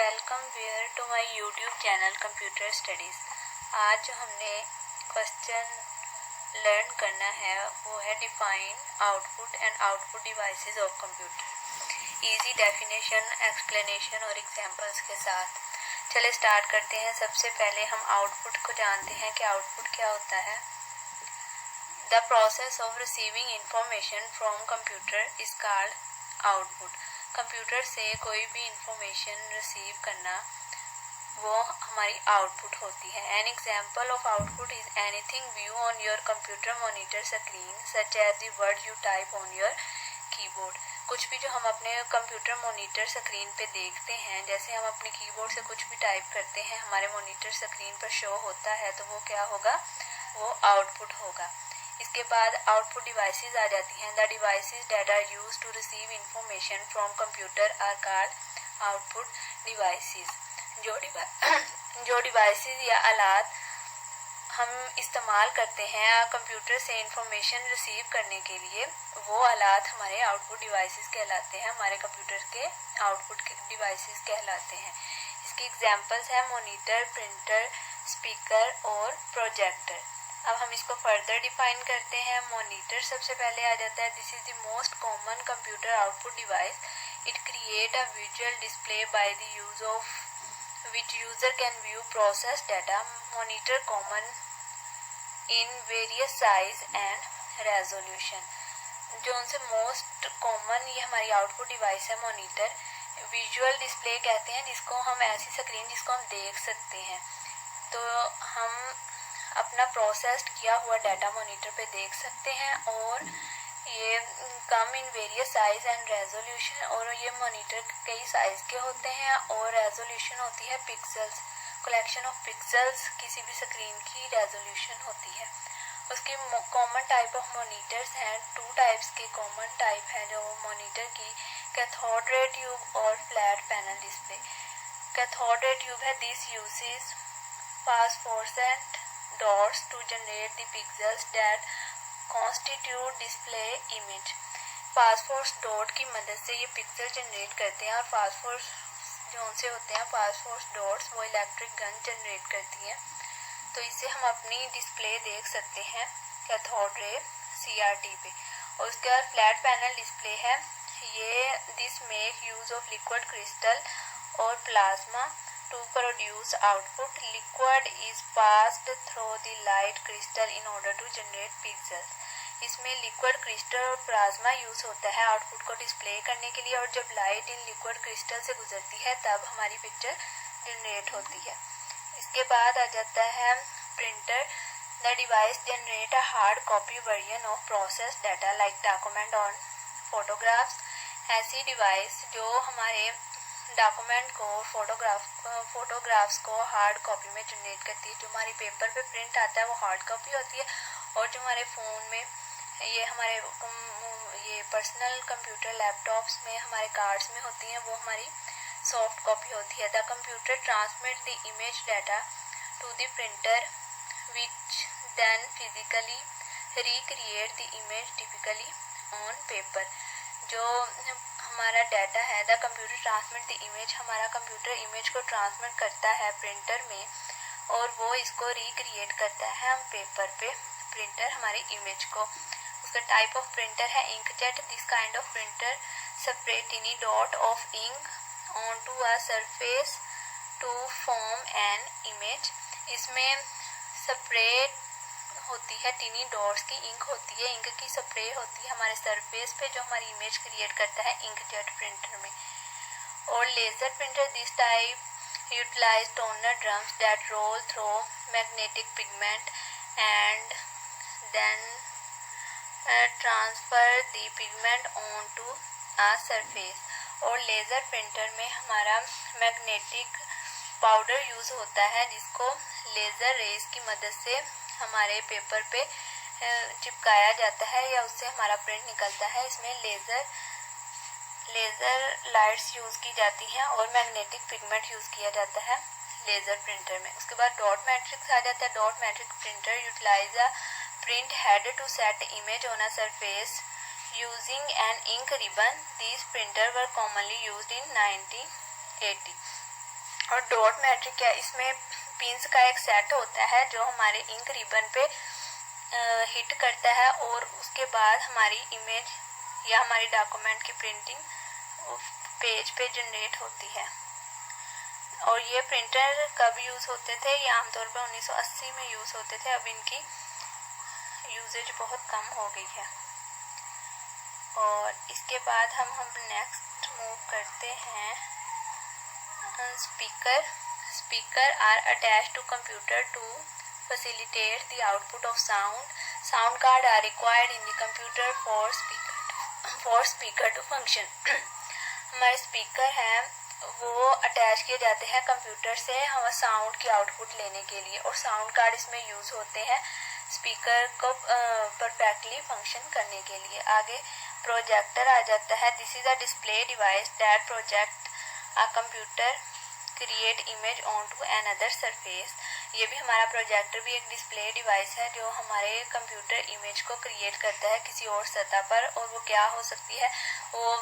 Welcome where to my YouTube channel computer studies. आज जो हमने क्वेश्चन लर्न करना है वो है define output and output devices of computer. Easy definition, explanation और एग्जांपल्स के साथ चले स्टार्ट करते हैं। सबसे पहले हम आउटपुट को जानते हैं कि आउटपुट क्या होता है। The process of receiving information from computer is called output. Computer से कोई भी इंफॉर्मेशन रिसीव करना वो हमारी आउटपुट होती है। An example of output is anything view on your computer monitor screen such as the word you type on your keyboard. कुछ भी जो हम अपने कंप्यूटर मॉनिटर स्क्रीन पे देखते हैं, जैसे हम अपने कीबोर्ड से कुछ भी टाइप करते हैं हमारे मॉनिटर स्क्रीन पर शो होता है, तो वो क्या होगा, वो आउटपुट होगा। इसके बाद आउटपुट डिवाइसेस आ जाती हैं। The devices that are used to receive information from computer are called output devices. जो डिवाइसेस या आलात हम इस्तेमाल करते हैं कंप्यूटर से इंफॉर्मेशन रिसीव करने के लिए, वो आलात हमारे आउटपुट डिवाइसेस कहलाते हैं, हमारे कंप्यूटर के आउटपुट डिवाइसेस कहलाते हैं। इसकी एग्जांपल्स हैं मॉनिटर, प्रिंटर, स्पीकर और प्रोजेक्टर। अब हम इसको फर्दर डिफाइन करते हैं। मॉनिटर सबसे पहले आ जाता है। This is the most common computer output device. It create a visual display by the use of which user can view process data. Monitor common in various size and resolution. जो उनसे most common ये हमारी output device है monitor. Visual display कहते हैं जिसको हम ऐसी स्क्रीन जिसको हम देख सकते हैं, तो हम अपना प्रोसेस्ड किया हुआ डाटा मॉनिटर पे देख सकते हैं। और ये come in various size and resolution, और ये मॉनिटर कई साइज के होते हैं और रेजोल्यूशन होती है पिक्सेल्स, कलेक्शन ऑफ पिक्सेल्स किसी भी स्क्रीन की रेजोल्यूशन होती है। उसकी कॉमन टाइप ऑफ मॉनिटर्स हैं। 2 टाइप्स के कॉमन टाइप हैं जो मॉनिटर की, कैथोड रे ट्यूब और flat panel display. Cathode ray tube है, this uses phosphorescent dots to generate the pixels that constitute display image। Phosphorus dot की मदद से ये पिक्सल जनरेट करते हैं, और फास्फोरस जो उनसे होते हैं फास्फोरस डॉट्स वो इलेक्ट्रिक गन जनरेट करती हैं, तो इससे हम अपनी डिस्प्ले देख सकते हैं कैथोड रे CRT पे। और उसके बाद फ्लैट पैनल डिस्प्ले है। ये this make use of liquid crystal और plasma to produce output. Liquid is passed through the light crystal in order to generate pixels. इसमें लिक्विड क्रिस्टल और प्लाज्मा यूज होता है आउटपुट को डिस्प्ले करने के लिए, और जब लाइट इन लिक्विड क्रिस्टल से गुजरती है तब हमारी पिक्चर जनरेट होती है। इसके बाद आ जाता है printer. The device generate a hard copy version of process data like document और फोटोग्राफ्स। ऐसी डिवाइस जो हमारे डॉक्यूमेंट को फोटोग्राफ्स को हार्ड कॉपी में जनरेट करती है। जो हमारी पेपर पे प्रिंट आता है वो हार्ड कॉपी होती है, और जो हमारे फ़ोन में ये हमारे ये पर्सनल कंप्यूटर लैपटॉप्स में हमारे कार्ड्स में होती हैं वो हमारी सॉफ्ट कॉपी होती है। The computer transmit the image data to the printer which then physically recreate the image typically on paper. जो हमारा डाटा है, the computer transmit the image, हमारा कंप्यूटर इमेज को ट्रांसमिट करता है प्रिंटर में, और वो इसको रिक्रिएट करता है हम पेपर पे, प्रिंटर हमारी इमेज को। उसका टाइप ऑफ प्रिंटर है inkjet. This kind of printer separate tiny dot of ink on to a surface to form an image. इसमें सेपरेट होती है टिनी डॉट्स की इंक होती है, इंक की स्प्रे होती है हमारे सरफेस पे जो हमारी इमेज क्रिएट करता है इंकजेट प्रिंटर में। और laser printer, this type utilize toner drums that roll through magnetic pigment and then transfer the pigment on to a surface. और लेजर प्रिंटर में हमारा मैग्नेटिक पाउडर यूज होता है जिसको लेजर रेज की मदद से हमारे पेपर पे चिपकाया जाता है या उससे हमारा प्रिंट निकलता है। इसमें लेज़र लाइट्स यूज़ की जाती हैं और मैग्नेटिक पिगमेंट यूज़ किया जाता है लेज़र प्रिंटर में। उसके बाद डॉट मैट्रिक्स आ जाता है। Dot matrix printer utilize a print head to set image on a surface using an ink ribbon. These printer were commonly used in 1980। और डॉट मैट्रिक क्या है, इसमें पिंस का एक सेट होता है जो हमारे इंक रिबन पे हिट करता है और उसके बाद हमारी इमेज या हमारी डॉक्यूमेंट की प्रिंटिंग पेज पे जनरेट होती है। और ये प्रिंटर कब यूज़ होते थे, ये आमतौर पर 1980 में यूज़ होते थे। अब इनकी यूजेज बहुत कम हो गई है। और इसके बाद हम नेक्स्ट मूव करते हैं speaker are attached to computer to facilitate the output of sound. Sound card are required in the computer for speaker to function. हमारे स्पीकर हैं वो अटैच किए जाते हैं कंप्यूटर से हम साउंड की आउटपुट लेने के लिए, और साउंड कार्ड इसमें यूज़ होते हैं स्पीकर को परफेक्टली फंक्शन करने के लिए। आगे प्रोजेक्टर आ जाता है। This is a display device that project a computer create image on to another surface. ये भी हमारा प्रोजेक्टर भी एक डिस्प्ले डिवाइस है जो हमारे कंप्यूटर इमेज को क्रिएट करता है किसी और सतह पर, और वो क्या हो सकती है, वो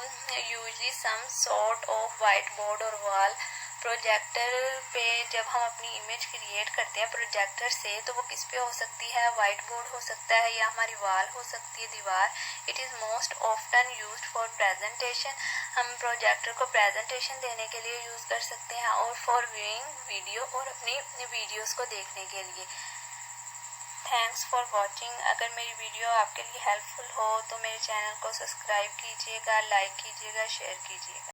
usually some sort of white board और वॉल। प्रोजेक्टर पे जब हम अपनी इमेज क्रिएट करते हैं प्रोजेक्टर से, तो वो किस पे हो सकती है, वाइट बोर्ड हो सकता है या हमारी वॉल हो सकती है, दीवार। It is most often used for presentation. हम प्रोजेक्टर को प्रेजेंटेशन देने के लिए यूज़ कर सकते हैं और फॉर व्यूइंग वीडियो, और अपनी वीडियोस को देखने के लिए। Thanks for watching. अगर मेरी वीडियो आपके लिए हेल्पफुल हो तो मेरे चैनल को सब्सक्राइब कीजिएगा, लाइक कीजिएगा, शेयर कीजिएगा।